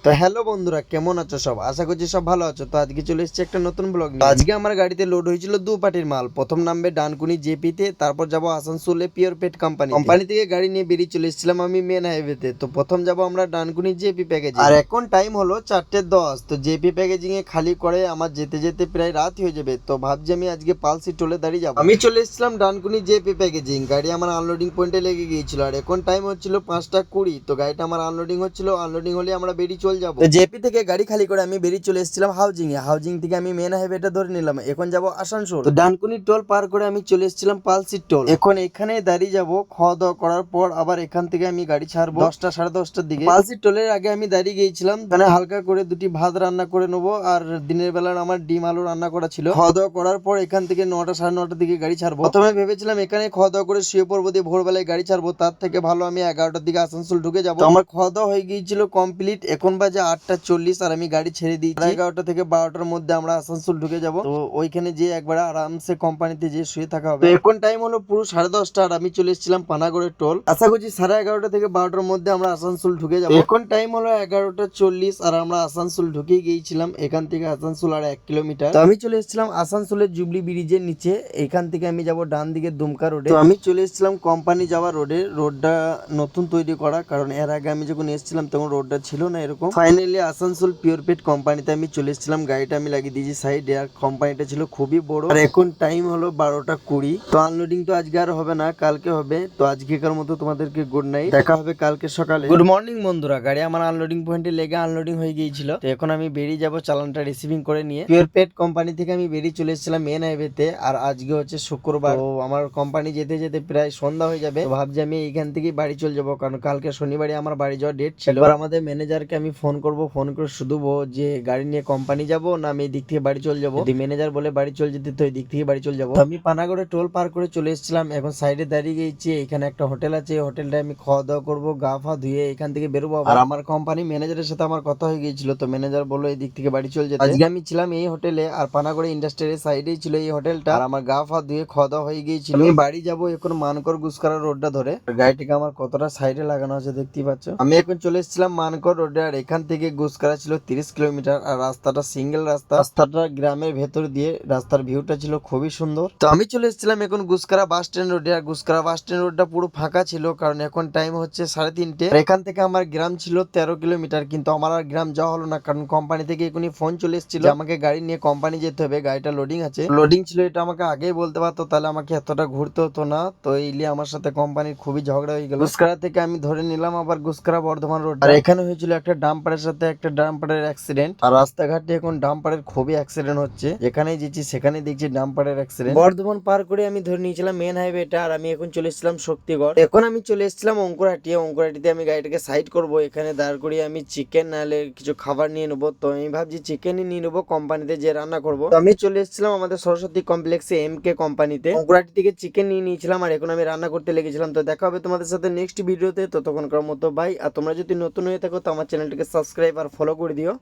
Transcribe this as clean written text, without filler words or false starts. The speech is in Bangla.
তো হ্যালো বন্ধুরা, কেমন আছো সব? আশা করছি সব ভালো আছো। তো আজকে চলে এসেছি একটা নতুন ব্লগ নিয়ে। আজকে আমার গাড়িতে লোড হয়েছিল দু পার্টির মাল। প্রথম নামবে ডানকুনি জেপিতে, তারপর যাব আসানসোলে পিওর পেট কোম্পানি। কোম্পানি থেকে গাড়ি নিয়ে বেরিয়ে চলে এসেছিলাম আমি মেন হাইওয়েতে। তো প্রথম যাব আমরা ডানকুনি জেপি প্যাকেজিং। আর এখন টাইম হলো 4:10। তো জেপি প্যাকেজিং এ খালি করে আমার যেতে যেতে প্রায় রাত হয়ে যাবে। তো ভাবছি আমি আজকে পালসি টোলে দাঁড়িয়ে যাবো। আমি চলে এসেছিলাম ডানকুনি জেপি প্যাকেজিং। গাড়ি আমার আনলোডিং পয়েন্টে লেগে গিয়েছিল। আর এখন টাইম হচ্ছিল 5:20। তো গাড়িটা আমার আনলোডিং হচ্ছিল। আনলোডিং হলে আমরা বেরিয়ে চলে যাবো। জেপি থেকে গাড়ি খালি করে আমি বেরিয়ে চলে এসেছিলাম হাউজিং এ। হাউজিং থেকে আমি মেন হাইওয়েটা ধরে নিলাম। এখন যাব আসানসোল। তো ডানকুনি টোল পার করে আমি চলে এসেছিলাম পালসির টোল। এখন এখানে দাঁড়িয়ে যাব। খাওয়া দাওয়া করার পর আবার এখান থেকে আমি গাড়ি ছাড়বো 10টা 10:30টার দিকে। পালসির টোলের আগে আমি দাঁড়িয়ে গিয়েছিলাম। মানে হালকা করে দুটি ভাত রান্না করে নেবো। আর দিনের বেলার আমার ডিম আলু রান্না করা ছিল। খাওয়া দাওয়া করার পর এখান থেকে 9টা 9:30টার দিকে গাড়ি ছাড়বো। প্রথমে ভেবেছিলাম এখানে খাওয়া দাওয়া করে শুয়ে পড়বো, দিয়ে ভোরবেলায় গাড়ি ছাড়বো। তার থেকে ভালো আমি 11টার দিকে আসানসোল ঢুকে যাবো। আমার খাওয়া দাওয়া হয়ে গিয়েছিল কমপ্লিট। এখন বাজে 8:40 আর আমি গাড়ি ছেড়ে দিয়েছি। 11টা থেকে 12টার মধ্যে আমরা আসানসোল ঢুকে যাব। তো ওইখানে যে একবার আরামসে কোম্পানিতে যে শুয়ে থাকা হবে। তো এখন টাইম হলো পুরো 10:30 আর আমি চলে এসেছিলাম পানাগড়ের টোল। আশা করছি 11:30 থেকে 12টার মধ্যে আমরা আসানসোল ঢুকে যাবো। এখন টাইম হলো 11:40 আর আমরা আসানসোল ঢুকে গিয়েছিলাম। এখান থেকে আসানসোল আর 1 কিলোমিটার। তো আমি চলে এসেছিলাম আসানসোলের জুবলি ব্রিজের নিচে। এখান থেকে আমি যাব ডান দিকে দুমকা রোডে। তো আমি চলে এসেছিলাম কোম্পানি যাওয়ার রোডে। রোডটা নতুন তৈরি করা, কারণ এর আগে আমি যখন এসেছিলাম তখন রোডটা ছিল না এরকম। ফাইনালি আসানসোল পিওর পেট কোম্পানিতে আমি চলে এসেছিলাম। গাড়িটা আমি লাগিয়ে দিয়েছি সাইডে। আর কোম্পানিটা ছিল খুবই বড়। আর এখন টাইম হলো 12:20। তো আনলোডিং তো আজকে আর হবে না, কালকে হবে। তো আজকেকার মতো তোমাদেরকে গুড নাইট, দেখা হবে কালকে সকালে। গুড মর্নিং বন্ধুরা, গাড়ি আমার আনলোডিং পয়েন্টে লেগে আনলোডিং হয়ে গিয়েছিল। তো এখন আমি বেরিয়ে যাব চালানটা রিসিভিং করে নিয়ে। পিওর পেট কোম্পানি থেকে আমি বেরিয়ে চলে এসেছিলাম মেন হাইওয়েতে। আর আজকে হচ্ছে শুক্রবার। তো আমার কোম্পানি যেতে যেতে প্রায় সন্ধ্যা হয়ে যাবে। তো ভাবছি আমি এইখান থেকেই বাড়ি চলে যাবো, কারণ কালকে শনিবারে আমার বাড়ি যাওয়ার ডেট ছিল। এবার আমাদের ম্যানেজারকে আমি ফোন করব, ফোন করে শুধু যে গাড়ি নিয়ে কোম্পানি যাব না আমি এই দিক থেকে বাড়ি চলে যাবো। যদি ম্যানেজার বলে বাড়ি চলে যেতে, তো এই দিক থেকে বাড়ি চলে যাবো। আমি পানাগড়ে টোল পার করে চলে এসেছিলাম। এখন সাইডে দাঁড়িয়ে গেছি। এখানে একটা হোটেল আছে, এই হোটেলটা আমি খাওয়া দাওয়া করবো, গা ফা ধুয়ে এখান থেকে বেরোবো। আর আমার কোম্পানি ম্যানেজারের সাথে আমার কথা হয়ে গিয়েছিল। তো ম্যানেজার বললো এই দিক থেকে বাড়ি চলে যেতে। আজকে আমি ছিলাম এই হোটেলে, আর পানাগড়ে ইন্ডাস্ট্রিয়াল সাইডেই ছিল এই হোটেলটা। আর আমার গা ফা ধুয়ে খাওয়া দাওয়া হয়ে গিয়েছিল। আমি বাড়ি যাবো এখন মানকর গুসকারা রোডটা ধরে। গাড়িটিকে আমার কতটা সাইডে লাগানো আছে দেখতেই পাচ্ছ। আমি এখন চলে এসেছিলাম মানকর রোডে। আর এখান থেকে গুসকারা ছিল 30 কিলোমিটার। আর রাস্তাটা সিঙ্গেল রাস্তা। রাস্তাটা গ্রামের ভেতর দিয়ে। রাস্তার ভিউটা ছিল খুবই সুন্দর। তো আমি চলে এসেছিলাম এখন গুসকারা বাস স্ট্যান্ড রোডে। আর গুসকারা বাস স্ট্যান্ড রোডটা পুরো ফাঁকা ছিল, কারণ এখন টাইম হচ্ছে 3:30। এখান থেকে আমার গ্রাম ছিল 13 কিলোমিটার। কিন্তু আমার আর গ্রাম যাওয়া হলো না, কারণ কোম্পানি থেকে এখনই ফোন চলে এসেছিল আমাকে গাড়ি নিয়ে কোম্পানি যেতে হবে। গাড়িটা লোডিং আছে, লোডিং ছিল। এটা আমাকে আগেই বলতে পারতো, তাহলে আমাকে এতটা ঘুরতে হতো না। তো এই নিয়ে আমার সাথে কোম্পানির খুবই ঝগড়া হয়ে গেল। গুসকারা থেকে আমি ধরে নিলাম আবার গুসকারা বর্ধমান রোড। আর এখানে হয়েছিল একটা ডাম্পারের সাথে একটা ডাম্পারের অ্যাক্সিডেন্ট। আর রাস্তাঘাটে এখন ডাম্পারের খুবই অ্যাক্সিডেন্ট হচ্ছে। যেখানেই যেছি সেখানেই দেখছি ডাম্পারের অ্যাক্সিডেন্ট। বর্ধমান পার করে আমি ধরে নিয়েছিলাম মেন হাইওয়েটা। আর আমি এখন চলে এসেছিলাম শক্তিগড়। এখন আমি চলে এসেছিলাম অঙ্কুরহাটি। অঙ্কুরহাটিতে আমি গাড়িটাকে সাইড করব। এখানে দাঁড় করিয়ে আমি চিকেন নাহলে কিছু খাবার নিয়ে নেবো। তো আমি ভাবছি চিকেনই নিয়ে নেবো, কোম্পানিতে যে রান্না করবো। তো আমি চলে এসেছিলাম আমাদের সরস্বতী কমপ্লেক্সে MK কোম্পানিতে। অঙ্কুরহাটি থেকে চিকেন নিয়ে নিয়েছিলাম। আর এখন আমি রান্না করতে লেগেছিলাম। তো দেখা হবে তোমাদের সাথে নেক্সট ভিডিওতে। ততক্ষণকার মতো বাই। আর তোমরা যদি নতুন হয়ে থাকো তো আমার চ্যানেলটাকে সাবস্ক্রাইব আর ফলো করে দিও।